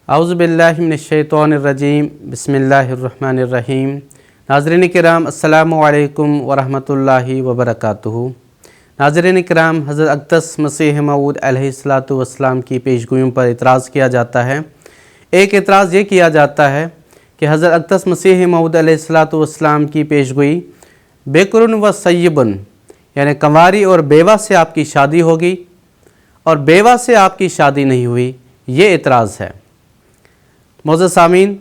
اعوذ باللہ من الشیطان الرجیم بسم اللہ الرحمن الرحیم۔ ناظرین کرام السلام علیکم ورحمۃ اللہ وبرکاتہ۔ ناظرین کرام، حضرت اقدس مسیح موعود علیہ السلام کی پیشگوئیوں پر اعتراض کیا جاتا ہے۔ ایک اعتراض یہ کیا جاتا ہے کہ حضرت اقدس مسیح موعود علیہ السلام کی پیشگوئی بکرن و سیبن یعنی کنواری اور بیوہ سے آپ کی شادی ہوگی اور بیوہ سے آپ کی شادی نہیں ہوئی، یہ اعتراض ہے۔ معزز سامعین،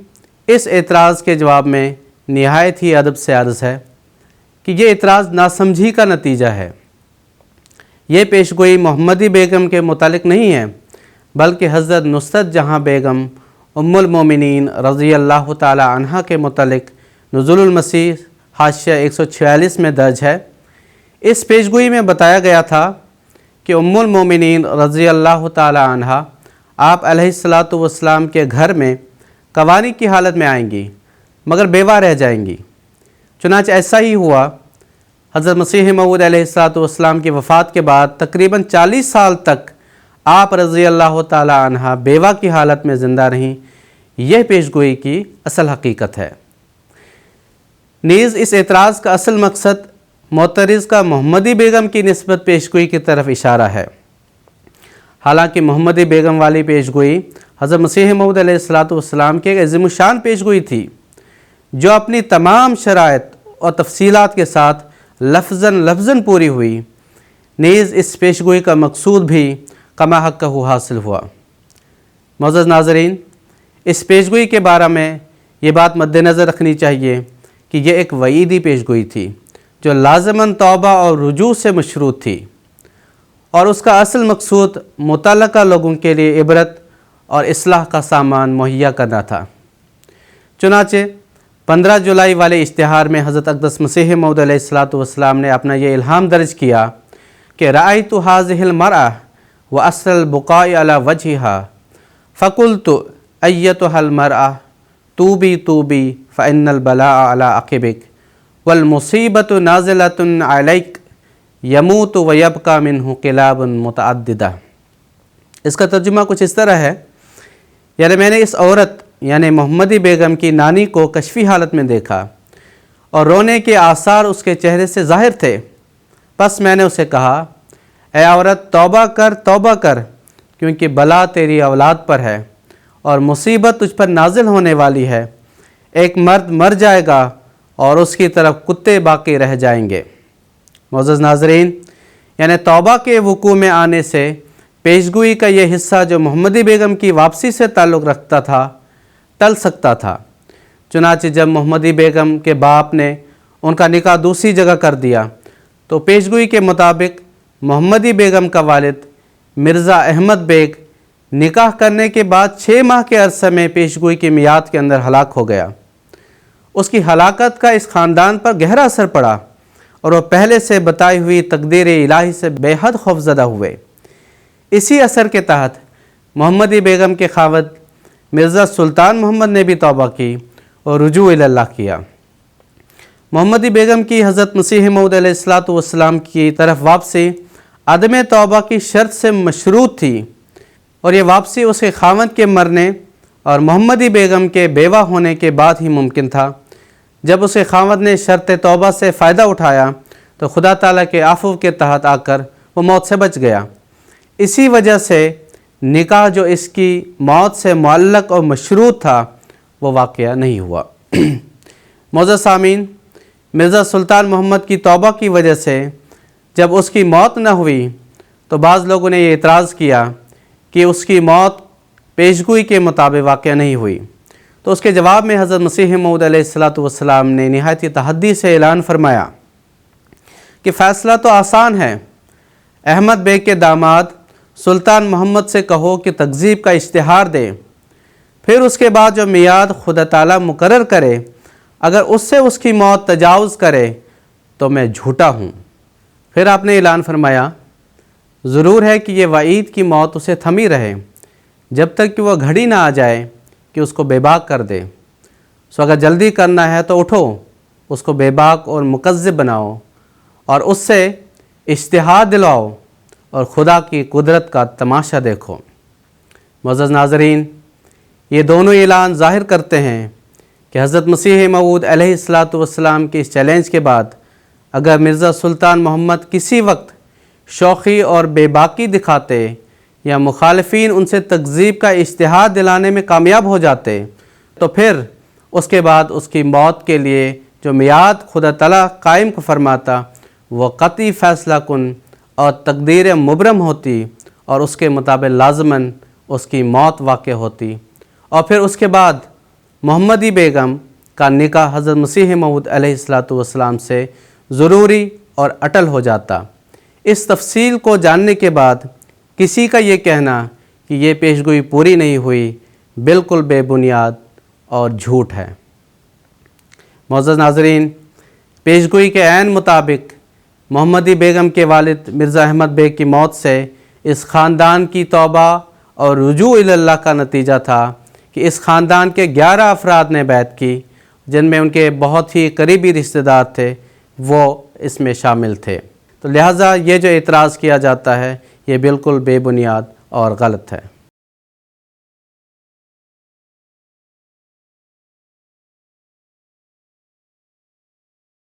اس اعتراض کے جواب میں نہایت ہی ادب سے عرض ہے کہ یہ اعتراض ناسمجھی کا نتیجہ ہے۔ یہ پیشگوئی محمدی بیگم کے متعلق نہیں ہے، بلکہ حضرت نصرت جہاں بیگم ام المومنین رضی اللہ تعالی عنہا کے متعلق نزول المسیح حاشیہ 146 میں درج ہے۔ اس پیشگوئی میں بتایا گیا تھا کہ ام المومنین رضی اللہ تعالی عنہا آپ علیہ السلام کے گھر میں کنواری کی حالت میں آئیں گی مگر بیوہ رہ جائیں گی۔ چنانچہ ایسا ہی ہوا۔ حضرت مسیح موعود علیہ السلام کی وفات کے بعد تقریباً 40 سال تک آپ رضی اللہ تعالی عنہ بیوہ کی حالت میں زندہ رہیں۔ یہ پیشگوئی کی اصل حقیقت ہے۔ نیز اس اعتراض کا اصل مقصد معترض کا محمدی بیگم کی نسبت پیشگوئی کی طرف اشارہ ہے۔ حالانکہ محمدی بیگم والی پیشگوئی حضرت مسیح موعود علیہ السلام کی ایک عظیم الشان پیشگوئی تھی، جو اپنی تمام شرائط اور تفصیلات کے ساتھ لفظاً پوری ہوئی۔ نیز اس پیشگوئی کا مقصود بھی کما حقہ حاصل ہوا۔ معزز ناظرین، اس پیشگوئی کے بارے میں یہ بات مد نظر رکھنی چاہیے کہ یہ ایک وعیدی پیشگوئی تھی جو لازماً توبہ اور رجوع سے مشروط تھی، اور اس کا اصل مقصود متعلقہ لوگوں کے لیے عبرت اور اصلاح کا سامان مہیا کرنا تھا۔ چنانچہ 15 جولائی والے اشتہار میں حضرت اقدس مسیح موعود علیہ السلام نے اپنا یہ الہام درج کیا کہ رأیت هذه المرأة وأصل البقاء على وجهها فقلت أيتها المرأة توبي توبي فإن البلاء على عقبك والمصيبة نازلة عليك يموت ويبقى منه كلاب متعددة۔ اس کا ترجمہ کچھ اس طرح ہے، یعنی میں نے اس عورت یعنی محمدی بیگم کی نانی کو کشفی حالت میں دیکھا اور رونے کے آثار اس کے چہرے سے ظاہر تھے۔ پس میں نے اسے کہا، اے عورت، توبہ کر کیونکہ بلا تیری اولاد پر ہے اور مصیبت تجھ پر نازل ہونے والی ہے۔ ایک مرد مر جائے گا اور اس کی طرف کتے باقی رہ جائیں گے۔ معزز ناظرین، یعنی توبہ کے وقوع میں آنے سے پیشگوئی کا یہ حصہ جو محمدی بیگم کی واپسی سے تعلق رکھتا تھا ٹل سکتا تھا۔ چنانچہ جب محمدی بیگم کے باپ نے ان کا نکاح دوسری جگہ کر دیا تو پیشگوئی کے مطابق محمدی بیگم کا والد مرزا احمد بیگ نکاح کرنے کے بعد 6 ماہ کے عرصے میں پیشگوئی کی میعاد کے اندر ہلاک ہو گیا۔ اس کی ہلاکت کا اس خاندان پر گہرا اثر پڑا اور وہ پہلے سے بتائی ہوئی تقدیر الہی سے بے حد خوفزدہ ہوئے۔ اسی اثر کے تحت محمدی بیگم کے خاوند مرزا سلطان محمد نے بھی توبہ کی اور رجوع اللہ کیا۔ محمدی بیگم کی حضرت مسیح موعود علیہ السلام کی طرف واپسی عدم توبہ کی شرط سے مشروط تھی، اور یہ واپسی اس کے خاوند کے مرنے اور محمدی بیگم کے بیوہ ہونے کے بعد ہی ممکن تھا۔ جب اس کے خاوند نے شرط توبہ سے فائدہ اٹھایا تو خدا تعالیٰ کے عفو کے تحت آ کر وہ موت سے بچ گیا۔ اسی وجہ سے نکاح جو اس کی موت سے معلق اور مشروط تھا وہ واقعہ نہیں ہوا۔ معزز سامعین، مرزا سلطان محمد کی توبہ کی وجہ سے جب اس کی موت نہ ہوئی تو بعض لوگوں نے یہ اعتراض کیا کہ اس کی موت پیشگوئی کے مطابق واقعہ نہیں ہوئی۔ تو اس کے جواب میں حضرت مسیح موعود علیہ السلام نے نہایت تحدی سے اعلان فرمایا کہ فیصلہ تو آسان ہے۔ احمد بیگ کے داماد سلطان محمد سے کہو کہ تکذیب کا اشتہار دے، پھر اس کے بعد جو میعاد خدا تعالیٰ مقرر کرے اگر اس سے اس کی موت تجاوز کرے تو میں جھوٹا ہوں۔ پھر آپ نے اعلان فرمایا، ضرور ہے کہ یہ وعید کی موت اسے تھمی رہے جب تک کہ وہ گھڑی نہ آ جائے کہ اس کو بے باک کر دے۔ سو اگر جلدی کرنا ہے تو اٹھو، اس کو بے باک اور مکذب بناؤ اور اس سے اشتہا دلاؤ اور خدا کی قدرت کا تماشا دیکھو۔ معزز ناظرین، یہ دونوں اعلان ظاہر کرتے ہیں کہ حضرت مسیح موعود علیہ الصلاۃ والسلام کے اس چیلنج کے بعد اگر مرزا سلطان محمد کسی وقت شوخی اور بے باکی دکھاتے یا مخالفین ان سے تکذیب کا اشتہار دلانے میں کامیاب ہو جاتے تو پھر اس کے بعد اس کی موت کے لیے جو میعاد خدا تعالیٰ قائم فرماتا وہ قطعی فیصلہ کن اور تقدیر مبرم ہوتی اور اس کے مطابق لازماً اس کی موت واقع ہوتی، اور پھر اس کے بعد محمدی بیگم کا نکاح حضرت مسیح موعود علیہ الصلاۃ والسلام سے ضروری اور اٹل ہو جاتا۔ اس تفصیل کو جاننے کے بعد کسی کا یہ کہنا کہ یہ پیشگوئی پوری نہیں ہوئی بالکل بے بنیاد اور جھوٹ ہے۔ معزز ناظرین، پیشگوئی کے عین مطابق محمدی بیگم کے والد مرزا احمد بیگ کی موت سے اس خاندان کی توبہ اور رجوع الی اللہ کا نتیجہ تھا کہ اس خاندان کے 11 افراد نے بیعت کی، جن میں ان کے بہت ہی قریبی رشتہ دار تھے، وہ اس میں شامل تھے۔ تو لہٰذا یہ جو اعتراض کیا جاتا ہے یہ بالکل بے بنیاد اور غلط ہے۔